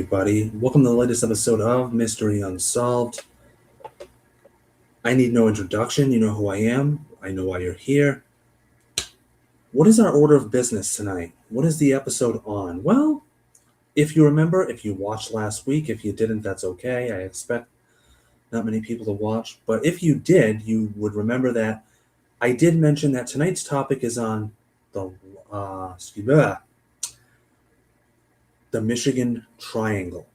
everybody. Welcome to the latest episode of Mystery Unsolved. I need no introduction. You know who I am. I know why you're here. What is our order of business tonight? What is the episode on? Well, if you remember, if you watched last week, if you didn't, that's okay. I expect not many people to watch. But if you did, you would remember that I did mention that tonight's topic is on the Michigan Triangle.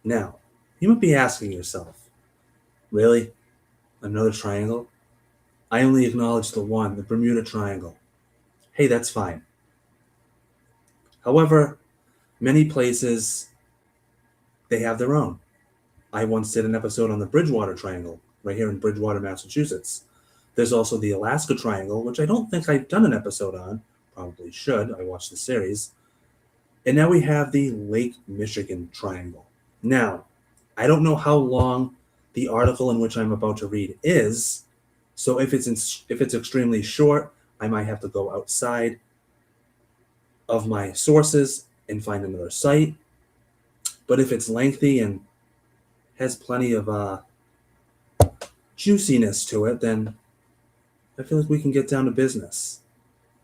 Now, you might be asking yourself, really? Another triangle? I only acknowledge the one, the Bermuda Triangle. Hey, that's fine. However, many places, they have their own. I once did an episode on the Bridgewater Triangle, right here in Bridgewater, Massachusetts. There's also the Alaska Triangle, which I don't think I've done an episode on. Probably should. I watched the series. And now we have the Lake Michigan Triangle. Now, I don't know how long the article in which I'm about to read is, so if it's extremely short, I might have to go outside of my sources and find another site. But if it's lengthy and has plenty of juiciness to it, then I feel like we can get down to business,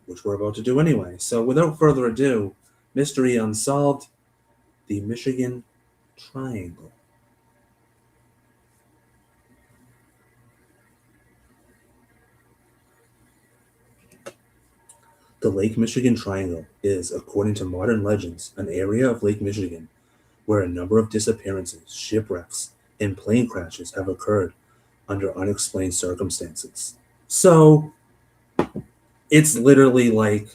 which we're about to do anyway. So without further ado, Mystery Unsolved, the Michigan Triangle. The Lake Michigan Triangle is, according to modern legends, an area of Lake Michigan where a number of disappearances, shipwrecks, and plane crashes have occurred under unexplained circumstances. So, it's literally like,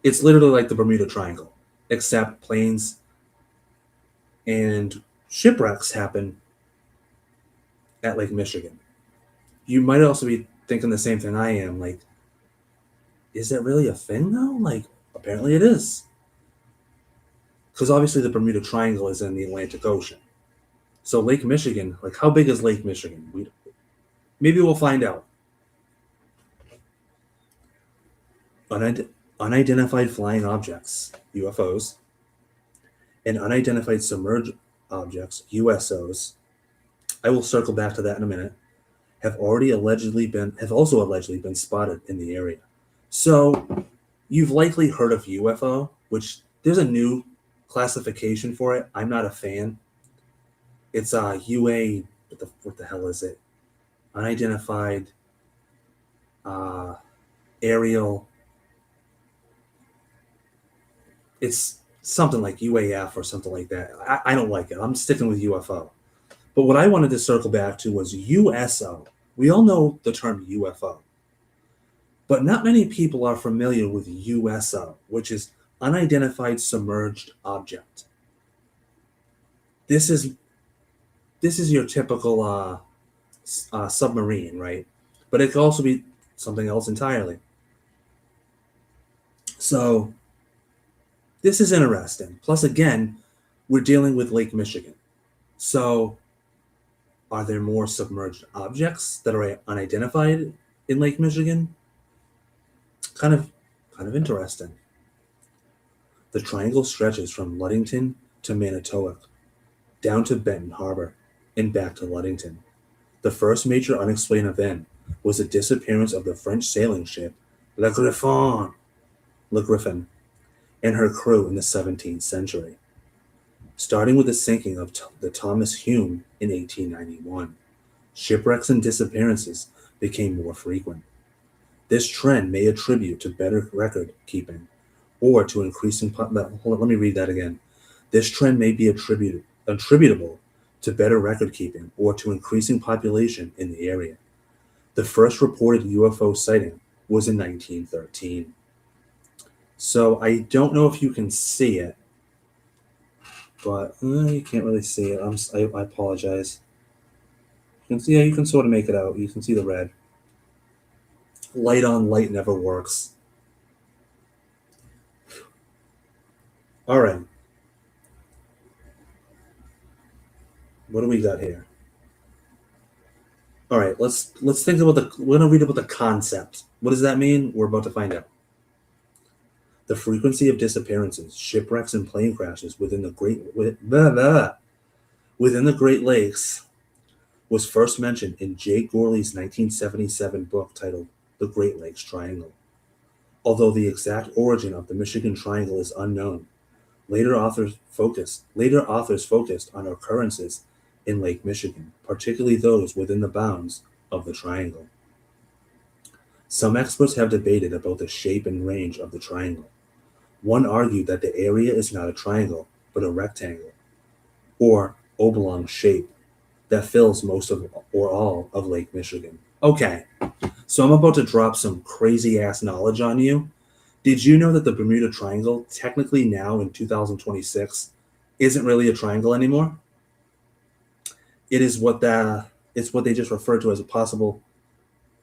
it's literally like the Bermuda Triangle, except planes and shipwrecks happen at Lake Michigan. You might also be thinking the same thing I am, like, is that really a thing though? Like, apparently it is. Because obviously the Bermuda Triangle is in the Atlantic Ocean. So Lake Michigan, like, how big is Lake Michigan? Maybe we'll find out. Unidentified flying objects, UFOs, and unidentified submerged objects, USOs, I will circle back to that in a minute, have also allegedly been spotted in the area. So you've likely heard of UFO, which there's a new classification for it. I'm not a fan. It's UA. What the hell is it? Unidentified aerial. It's something like UAF or something like that. I don't like it. I'm sticking with UFO. But what I wanted to circle back to was USO. We all know the term UFO. But not many people are familiar with USO, which is unidentified submerged object. This is your typical submarine, right? But it could also be something else entirely. So this is interesting. Plus, again, we're dealing with Lake Michigan. So are there more submerged objects that are unidentified in Lake Michigan? Kind of interesting. The triangle stretches from Ludington to Manitowoc, down to Benton Harbor, and back to Ludington. The first major unexplained event was the disappearance of the French sailing ship Le Griffin, and her crew in the 17th century, starting with the sinking of the Thomas Hume in 1891. Shipwrecks and disappearances became more frequent. This trend may attribute to better record keeping or to increasing. Let me read that again. This trend may be attributable to better record keeping or to increasing population in the area. The first reported UFO sighting was in 1913. So I don't know if you can see it, but you can't really see it. I apologize. You can sort of make it out. You can see the red. Light on light never works. All right. What do we got here? All right, let's think about we're gonna read about the concept. What does that mean? We're about to find out. The frequency of disappearances, shipwrecks, and plane crashes within the Great Lakes was first mentioned in Jay Gorley's 1977 book titled The Great Lakes Triangle. Although the exact origin of the Michigan Triangle is unknown, later authors focused on occurrences in Lake Michigan, particularly those within the bounds of the triangle. Some experts have debated about the shape and range of the triangle. One argued that the area is not a triangle, but a rectangle, or oblong shape that fills most of or all of Lake Michigan. Okay, so I'm about to drop some crazy ass knowledge on you. Did you know that the Bermuda Triangle, technically now in 2026, isn't really a triangle anymore? It's what they just referred to as a possible.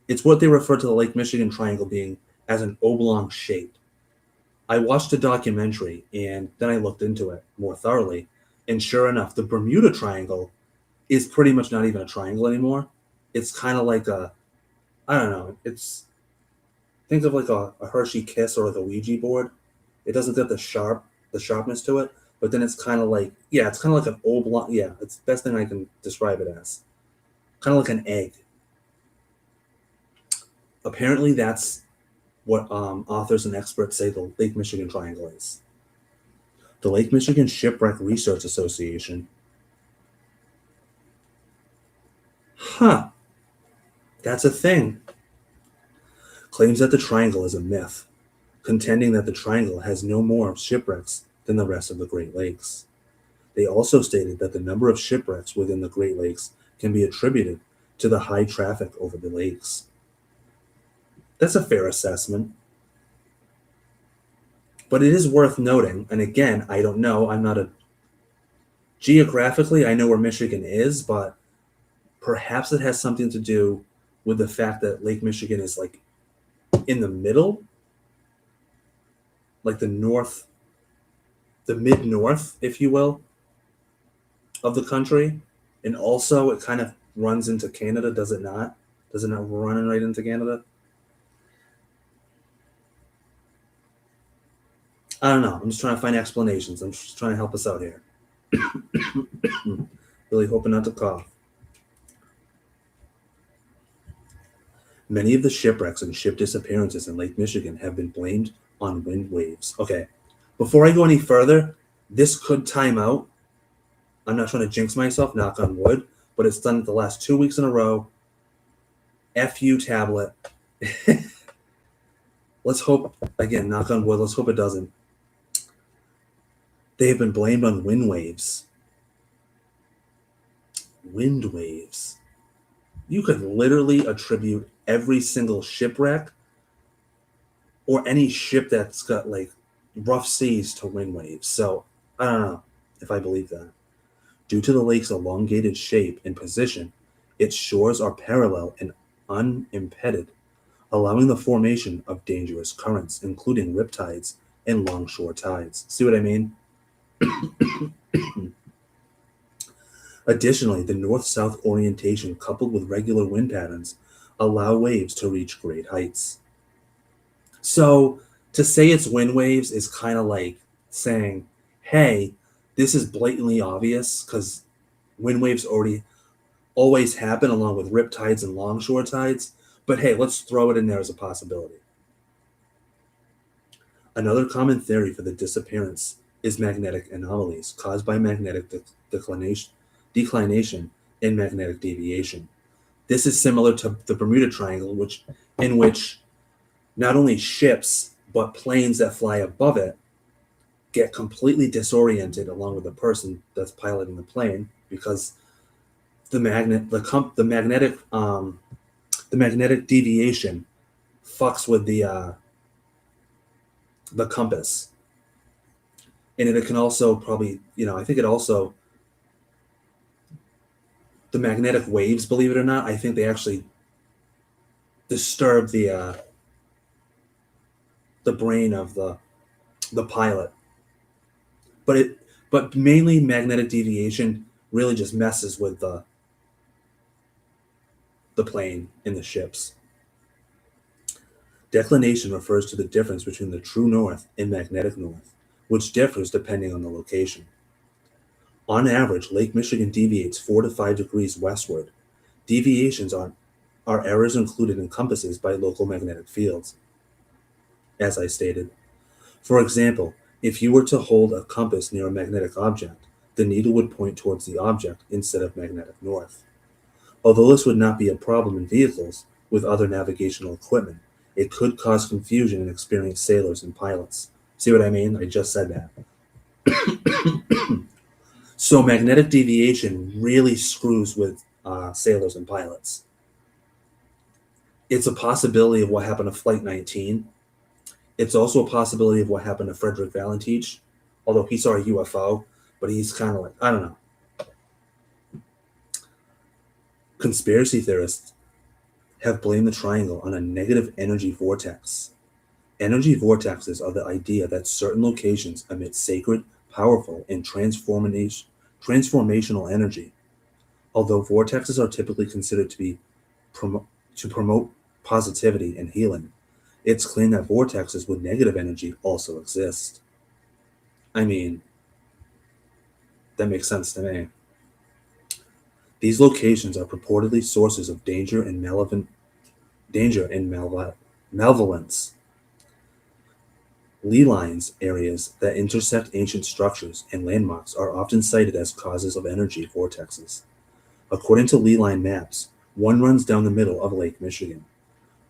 It's what they refer to the Lake Michigan Triangle being as an oblong shape. I watched a documentary and then I looked into it more thoroughly, and sure enough, the Bermuda Triangle is pretty much not even a triangle anymore. It's kind of like a, I don't know. It's think of like a Hershey Kiss or like a Ouija board. It doesn't get the sharpness to it, but then it's kind of like, yeah, it's kind of like an oblong. Yeah, it's the best thing I can describe it as. Kind of like an egg. Apparently, that's what authors and experts say the Lake Michigan Triangle is. The Lake Michigan Shipwreck Research Association. Huh, that's a thing. Claims that the triangle is a myth, contending that the triangle has no more shipwrecks than the rest of the Great Lakes. They also stated that the number of shipwrecks within the Great Lakes can be attributed to the high traffic over the lakes. That's a fair assessment. But it is worth noting, and again, I don't know, I'm not a. Geographically, I know where Michigan is, but perhaps it has something to do with the fact that Lake Michigan is like in the middle, like the mid north, if you will, of the country. And also, it kind of runs into Canada, does it not? Does it not run right into Canada? I don't know. I'm just trying to find explanations. I'm just trying to help us out here. Really hoping not to cough. Many of the shipwrecks and ship disappearances in Lake Michigan have been blamed on wind waves. Okay, before I go any further, this could time out. I'm not trying to jinx myself, knock on wood, but it's done it the last 2 weeks in a row. F you, tablet. Let's hope, again, knock on wood, let's hope it doesn't. They have been blamed on wind waves. Wind waves. You could literally attribute every single shipwreck or any ship that's got like rough seas to wind waves. So I don't know if I believe that. Due to the lake's elongated shape and position, its shores are parallel and unimpeded, allowing the formation of dangerous currents, including riptides and longshore tides. See what I mean? Additionally, the north-south orientation coupled with regular wind patterns allow waves to reach great heights. So to say it's wind waves is kind of like saying, hey, this is blatantly obvious because wind waves already always happen along with riptides and longshore tides. But hey, let's throw it in there as a possibility. Another common theory for the disappearance is magnetic anomalies caused by magnetic declination and magnetic deviation. This is similar to the Bermuda Triangle, in which not only ships but planes that fly above it get completely disoriented along with the person that's piloting the plane because the magnetic deviation fucks with the compass, and it can also probably, I think it also, the magnetic waves, believe it or not, I think they actually disturb the brain of the pilot. But mainly magnetic deviation really just messes with the plane and the ships. Declination refers to the difference between the true north and magnetic north, which differs depending on the location. On average, Lake Michigan deviates 4 to 5 degrees westward. Deviations are errors included in compasses by local magnetic fields, as I stated. For example, if you were to hold a compass near a magnetic object, the needle would point towards the object instead of magnetic north. Although this would not be a problem in vehicles with other navigational equipment, it could cause confusion in experienced sailors and pilots. See what I mean? I just said that. So magnetic deviation really screws with sailors and pilots. It's a possibility of what happened to Flight 19. It's also a possibility of what happened to Frederick Valentich, although he saw a UFO, but he's kind of like, I don't know. Conspiracy theorists have blamed the triangle on a negative energy vortex. Energy vortexes are the idea that certain locations emit sacred, powerful, and transformational energy. Although vortexes are typically considered to be to promote positivity and healing, it's claimed that vortexes with negative energy also exist. I mean, that makes sense to me. These locations are purportedly sources of danger and malevolence. Ley lines areas that intersect ancient structures and landmarks are often cited as causes of energy vortexes. According to Ley line maps, one runs down the middle of Lake Michigan.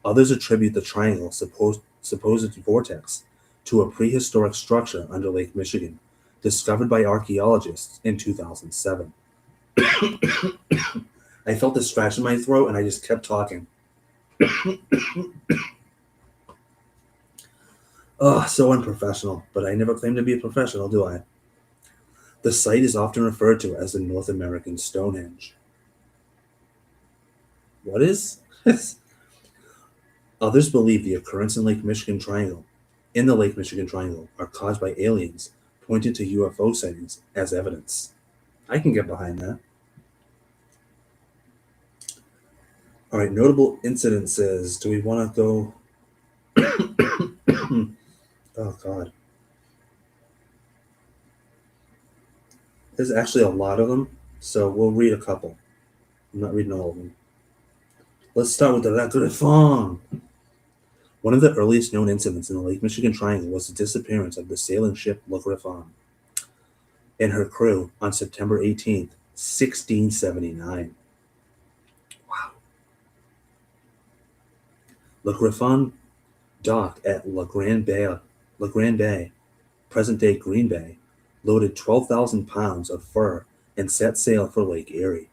Others attribute the triangle's supposed vortex to a prehistoric structure under Lake Michigan, discovered by archaeologists in 2007. I felt this scratch in my throat and I just kept talking. Oh, so unprofessional, but I never claimed to be a professional, do I? The site is often referred to as the North American Stonehenge. What is? Others believe the occurrence in the Lake Michigan Triangle, are caused by aliens, pointing to UFO sightings as evidence. I can get behind that. All right, notable incidences. Do we want to go? Oh, God. There's actually a lot of them, so we'll read a couple. I'm not reading all of them. Let's start with the La Griffon. One of the earliest known incidents in the Lake Michigan Triangle was the disappearance of the sailing ship La Griffon and her crew on September 18th, 1679. Wow. La Griffon docked at La Grande Bay, present-day Green Bay, loaded 12,000 pounds of fur and set sail for Lake Erie.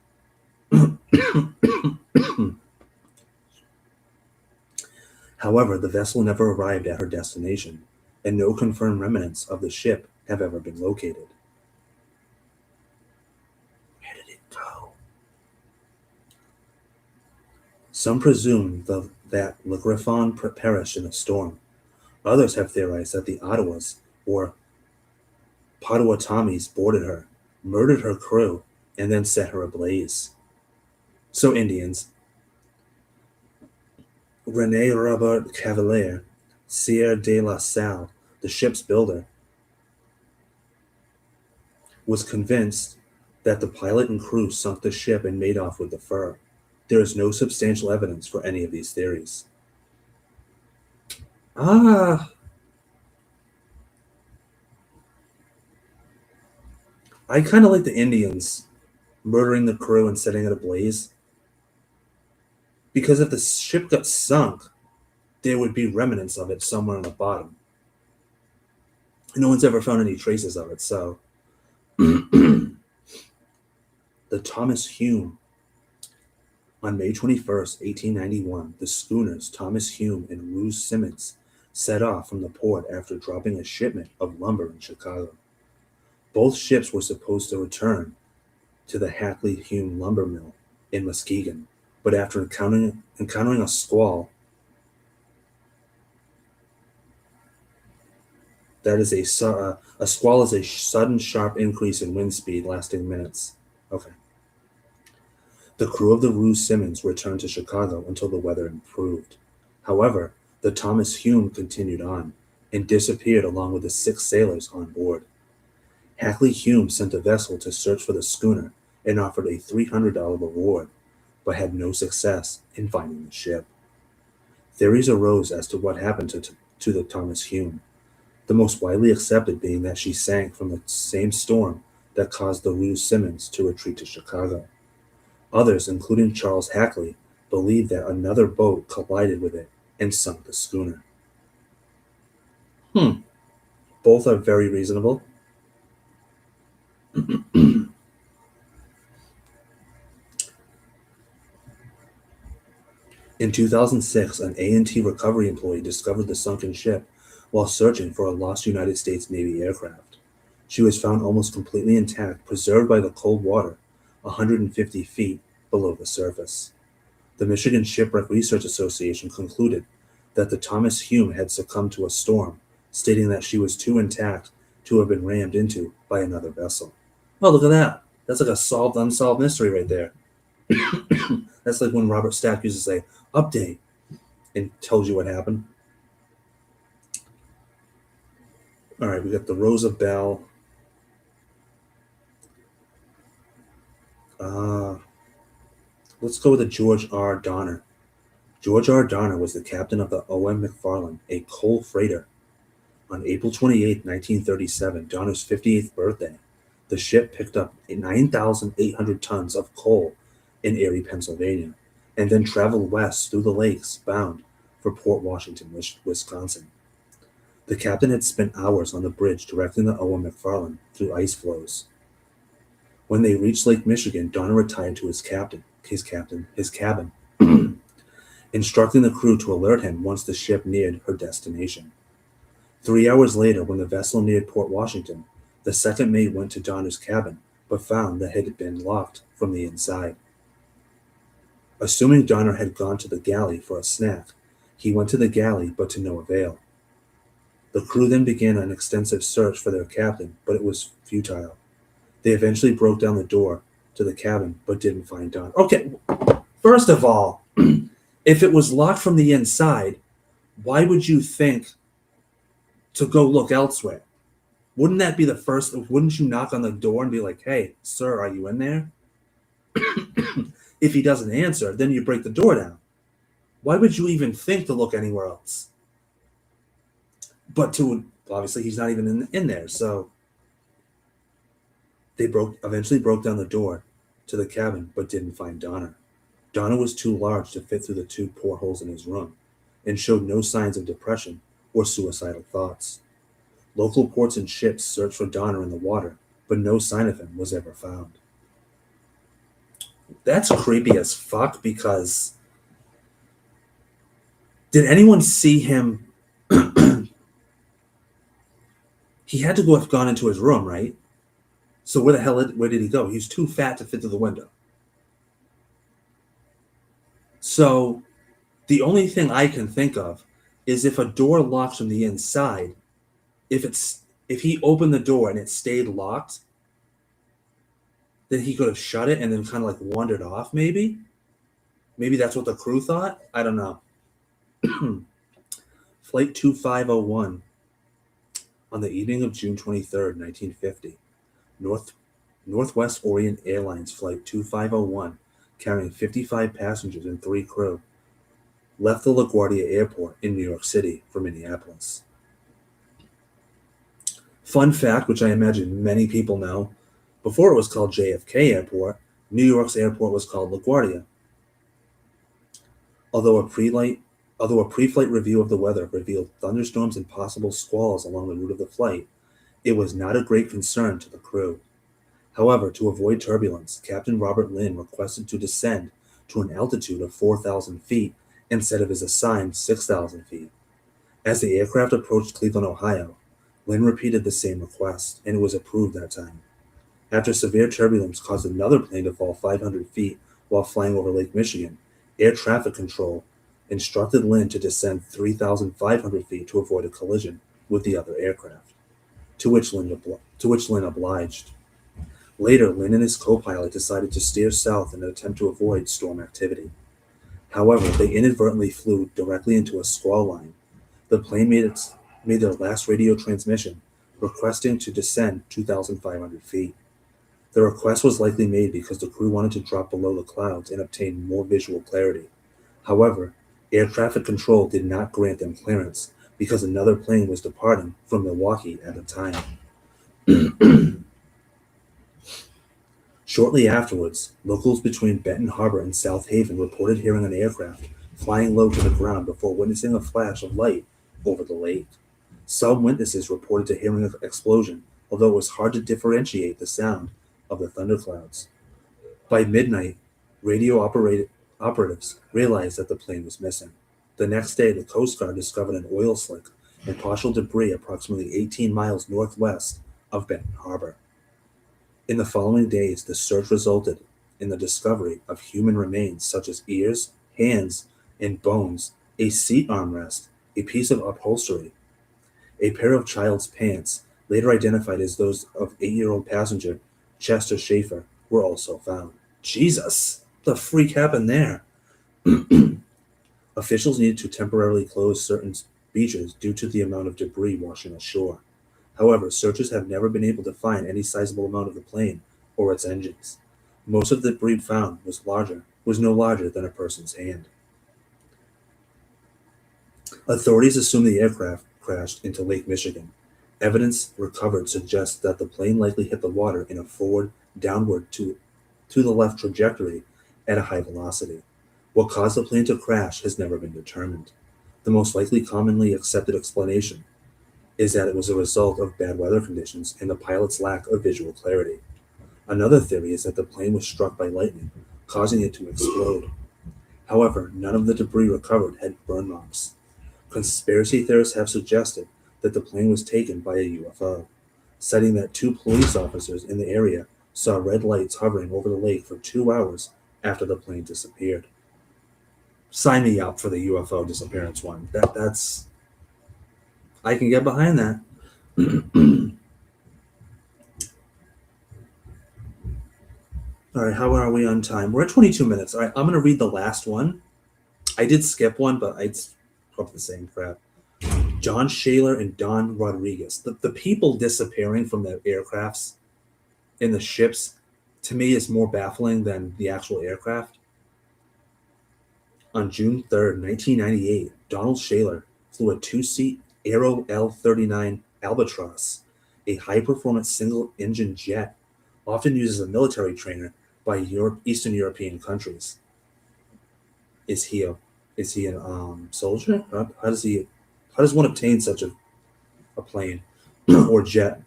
However, the vessel never arrived at her destination, and no confirmed remnants of the ship have ever been located. Where did it go? Some presume that Le Griffon perished in a storm. Others have theorized that the Ottawas or Potawatomis boarded her, murdered her crew, and then set her ablaze. So Indians. René Robert Cavelier, Sieur de la Salle, the ship's builder, was convinced that the pilot and crew sunk the ship and made off with the fur. There is no substantial evidence for any of these theories. I kind of like the Indians murdering the crew and setting it ablaze. Because if the ship got sunk, there would be remnants of it somewhere on the bottom. No one's ever found any traces of it, so. The Thomas Hume. On May 21st, 1891, the schooners Thomas Hume and Ruse Simmons set off from the port after dropping a shipment of lumber in Chicago. Both ships were supposed to return to the Hackley Hume lumber mill in Muskegon, but after encountering a squall, a squall is a sudden sharp increase in wind speed lasting minutes. Okay. The crew of the Ruse Simmons returned to Chicago until the weather improved. However, The Thomas Hume continued on and disappeared along with the 6 sailors on board. Hackley Hume sent a vessel to search for the schooner and offered a $300 reward, but had no success in finding the ship. Theories arose as to what happened to the Thomas Hume, the most widely accepted being that she sank from the same storm that caused the Rue Simmons to retreat to Chicago. Others, including Charles Hackley, believed that another boat collided with it and sunk the schooner. Both are very reasonable. In 2006, an A&T recovery employee discovered the sunken ship while searching for a lost United States Navy aircraft. She was found almost completely intact, preserved by the cold water, 150 feet below the surface. The Michigan Shipwreck Research Association concluded that the Thomas Hume had succumbed to a storm, stating that she was too intact to have been rammed into by another vessel. Oh, look at that. That's like a solved, unsolved mystery right there. That's like when Robert Stack used to say, update, and tells you what happened. All right, we got the Rosa Bell. Let's go with the George R. Donner. George R. Donner was the captain of the O.M. McFarland, a coal freighter. On April 28, 1937, Donner's 58th birthday, the ship picked up 9,800 tons of coal in Erie, Pennsylvania, and then traveled west through the lakes bound for Port Washington, Wisconsin. The captain had spent hours on the bridge directing the O.M. McFarland through ice floes. When they reached Lake Michigan, Donner retired to his cabin, instructing the crew to alert him once the ship neared her destination. 3 hours later, when the vessel neared Port Washington, the second mate went to Donner's cabin, but found that it had been locked from the inside. Assuming Donner had gone to the galley for a snack, he went to the galley, but to no avail. The crew then began an extensive search for their captain, but it was futile. They eventually broke down the door to the cabin, but didn't find Donner. Okay, first of all, if it was locked from the inside, why would you think to go look elsewhere? Wouldn't that be the first? Wouldn't you knock on the door and be like, hey, sir, are you in there? If he doesn't answer, then you break the door down. Why would you even think to look anywhere else? But obviously he's not even in there, so they eventually broke down the door to the cabin, but didn't find Donner. Donner was too large to fit through the 2 portholes in his room, and showed no signs of depression or suicidal thoughts. Local ports and ships searched for Donner in the water, but no sign of him was ever found. That's creepy as fuck, because did anyone see him? He had to have gone into his room, right? So where did he go? He's too fat to fit through the window. So the only thing I can think of is if a door locks from the inside, if he opened the door and it stayed locked, then he could have shut it and then kind of like wandered off, maybe? Maybe that's what the crew thought? I don't know. Flight 2501, on the evening of June 23rd, 1950, Northwest Orient Airlines Flight 2501, carrying 55 passengers and 3 crew, left the LaGuardia Airport in New York City for Minneapolis. Fun fact, which I imagine many people know, before it was called JFK Airport, New York's airport was called LaGuardia. Although a pre-flight review of the weather revealed thunderstorms and possible squalls along the route of the flight, it was not a great concern to the crew. However, to avoid turbulence, Captain Robert Lynn requested to descend to an altitude of 4,000 feet instead of his assigned 6,000 feet. As the aircraft approached Cleveland, Ohio, Lynn repeated the same request, and it was approved that time. After severe turbulence caused another plane to fall 500 feet while flying over Lake Michigan, air traffic control instructed Lynn to descend 3,500 feet to avoid a collision with the other aircraft, to which Lynn obliged. Later, Lynn and his co-pilot decided to steer south in an attempt to avoid storm activity. However, they inadvertently flew directly into a squall line. The plane made their last radio transmission, requesting to descend 2,500 feet. The request was likely made because the crew wanted to drop below the clouds and obtain more visual clarity. However, air traffic control did not grant them clearance because another plane was departing from Milwaukee at the time. Shortly afterwards, locals between Benton Harbor and South Haven reported hearing an aircraft flying low to the ground before witnessing a flash of light over the lake. Some witnesses reported to hearing an explosion, although it was hard to differentiate the sound of the thunderclouds. By midnight, operatives realized that the plane was missing. The next day, the Coast Guard discovered an oil slick and partial debris approximately 18 miles northwest of Benton Harbor. In the following days, the search resulted in the discovery of human remains such as ears, hands, and bones, a seat armrest, a piece of upholstery, a pair of child's pants, later identified as those of 8-year-old passenger Chester Schaefer, were also found. Jesus! What the freak happened there? Officials needed to temporarily close certain beaches due to the amount of debris washing ashore. However, searchers have never been able to find any sizable amount of the plane or its engines. Most of the debris found was no larger than a person's hand. Authorities assume the aircraft crashed into Lake Michigan. Evidence recovered suggests that the plane likely hit the water in a forward, downward to the left trajectory at a high velocity. What caused the plane to crash has never been determined. The most likely commonly accepted explanation is that it was a result of bad weather conditions and the pilot's lack of visual clarity. Another theory is that the plane was struck by lightning, causing it to explode. However, none of the debris recovered had burn marks. Conspiracy theorists have suggested that the plane was taken by a UFO, citing that two police officers in the area saw red lights hovering over the lake for 2 hours after the plane disappeared. Sign me up for the UFO disappearance one. That's I can get behind that. All right, how are we on time? We're at 22 minutes. All right, I'm going to read the last one. I did skip one, but it's probably the same crap. John Shaler and Don Rodriguez. The people disappearing from the aircrafts in the ships, to me, is more baffling than the actual aircraft. On June 3rd, 1998, Donald Shaler flew a two-seat Aero L-39 Albatross, a high-performance single-engine jet often used as a military trainer by Eastern European countries. Is he a soldier? How does one obtain such a plane or jet?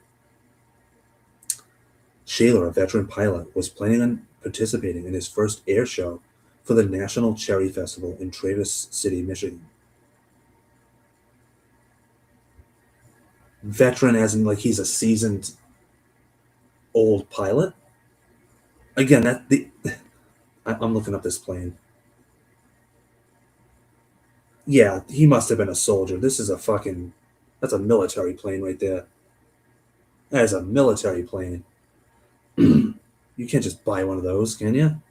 Shaler, a veteran pilot, was planning on participating in his first air show for the National Cherry Festival in Traverse City, Michigan. Veteran as in like he's a seasoned old pilot? Again, I'm looking up this plane. Yeah, he must have been a soldier. That's a military plane right there. That is a military plane. You can't just buy one of those, can you?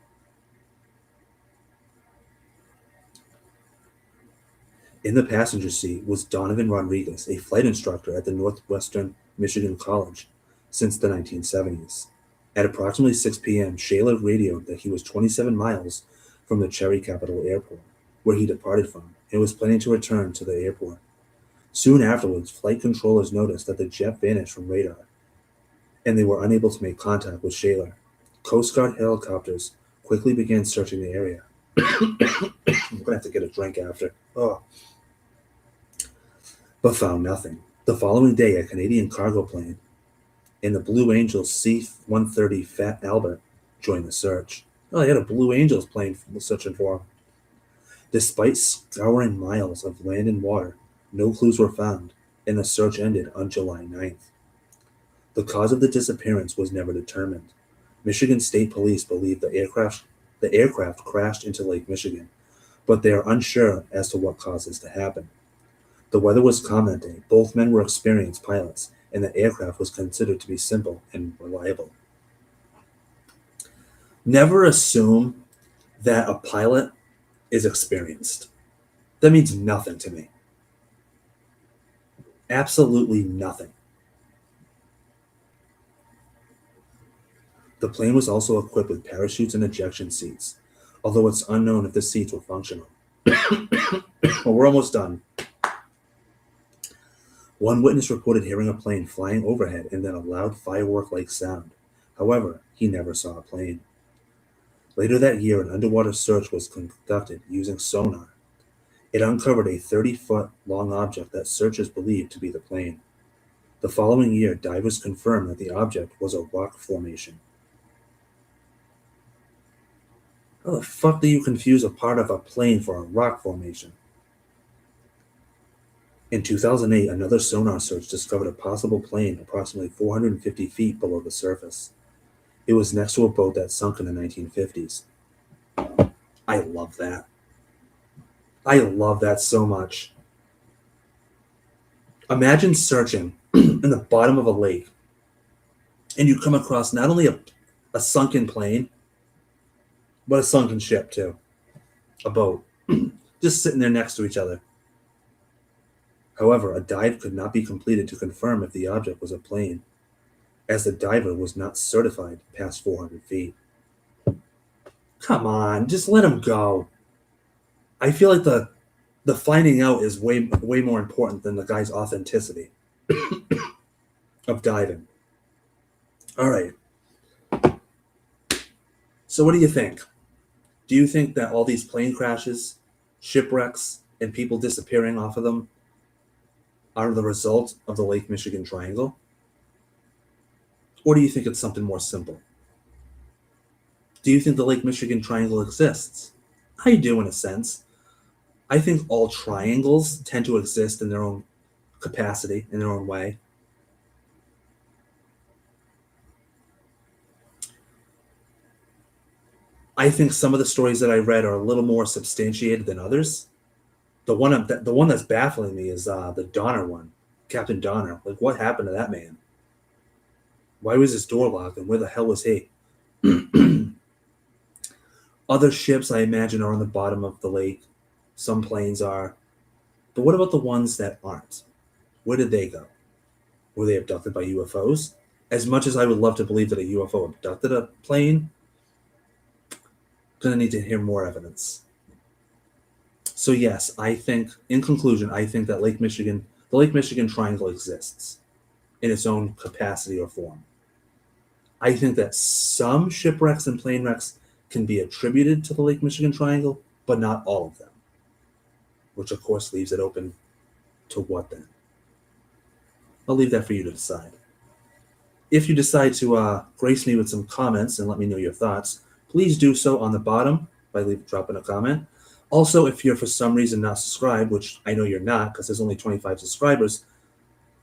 In the passenger seat was Donovan Rodriguez, a flight instructor at the Northwestern Michigan College since the 1970s. At approximately 6 p.m., Shaler radioed that he was 27 miles from the Cherry Capital Airport, where he departed from, and was planning to return to the airport. Soon afterwards, flight controllers noticed that the jet vanished from radar, and they were unable to make contact with Shaler. Coast Guard helicopters quickly began searching the area. I'm going to have to get a drink after. Oh. But found nothing. The following day, a Canadian cargo plane and the Blue Angels C-130 Fat Albert joined the search. Oh, they had a Blue Angels plane searching for him. Despite scouring miles of land and water, no clues were found, and the search ended on July 9th. The cause of the disappearance was never determined. Michigan State Police believe the aircraft crashed into Lake Michigan, but they are unsure as to what caused this to happen. The weather was calm that day. Both men were experienced pilots, and the aircraft was considered to be simple and reliable. Never assume that a pilot is experienced. That means nothing to me. Absolutely nothing. The plane was also equipped with parachutes and ejection seats, although it's unknown if the seats were functional. Well, we're almost done. One witness reported hearing a plane flying overhead and then a loud firework-like sound. However, he never saw a plane. Later that year, an underwater search was conducted using sonar. It uncovered a 30-foot long object that searchers believed to be the plane. The following year, divers confirmed that the object was a rock formation. How the fuck do you confuse a part of a plane for a rock formation? In 2008, another sonar search discovered a possible plane approximately 450 feet below the surface. It was next to a boat that sunk in the 1950s. I love that. I love that so much. Imagine searching in the bottom of a lake and you come across not only a sunken plane, but a sunken ship too. A boat. Just sitting there next to each other. However, a dive could not be completed to confirm if the object was a plane, as the diver was not certified past 400 feet. Come on, just let him go. I feel like the finding out is way more important than the guy's authenticity of diving. All right. So what do you think? Do you think that all these plane crashes, shipwrecks, and people disappearing off of them are the result of the Lake Michigan Triangle? Or do you think it's something more simple? Do you think the Lake Michigan Triangle exists? I do, in a sense. I think all triangles tend to exist in their own capacity, in their own way. I think some of the stories that I read are a little more substantiated than others. The one that's baffling me is the Donner one, Captain Donner. Like, what happened to that man? Why was his door locked, and where the hell was he? Other ships, I imagine, are on the bottom of the lake. Some planes are. But what about the ones that aren't? Where did they go? Were they abducted by UFOs? As much as I would love to believe that a UFO abducted a plane, gonna need to hear more evidence. So yes, I think, in conclusion, I think that the Lake Michigan Triangle exists in its own capacity or form. I think that some shipwrecks and plane wrecks can be attributed to the Lake Michigan Triangle, but not all of them, which of course leaves it open to what then? I'll leave that for you to decide. If you decide to grace me with some comments and let me know your thoughts, please do so on the bottom by dropping a comment. Also, if you're for some reason not subscribed, which I know you're not because there's only 25 subscribers,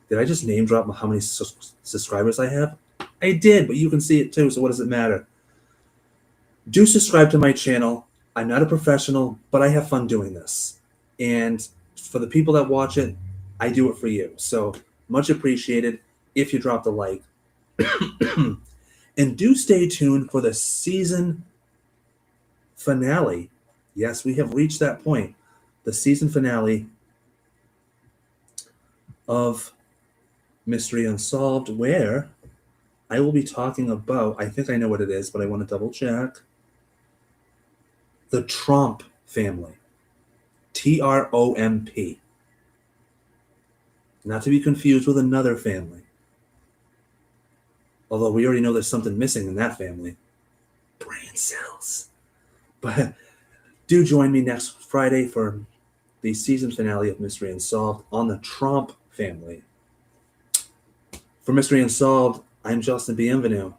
did I just name drop how many subscribers I have? I did, but you can see it too, so what does it matter? Do subscribe to my channel. I'm not a professional, but I have fun doing this. And for the people that watch it, I do it for you. So much appreciated if you drop the like. And do stay tuned for the season finale. Yes, we have reached that point. The season finale of Mystery Unsolved, where I will be talking about, I think I know what it is, but I want to double check. The Tromp family. Tromp. Not to be confused with another family. Although we already know there's something missing in that family. Brain cells. But do join me next Friday for the season finale of Mystery Unsolved on the Tromp family. For Mystery Unsolved, I'm Justin Bienvenu.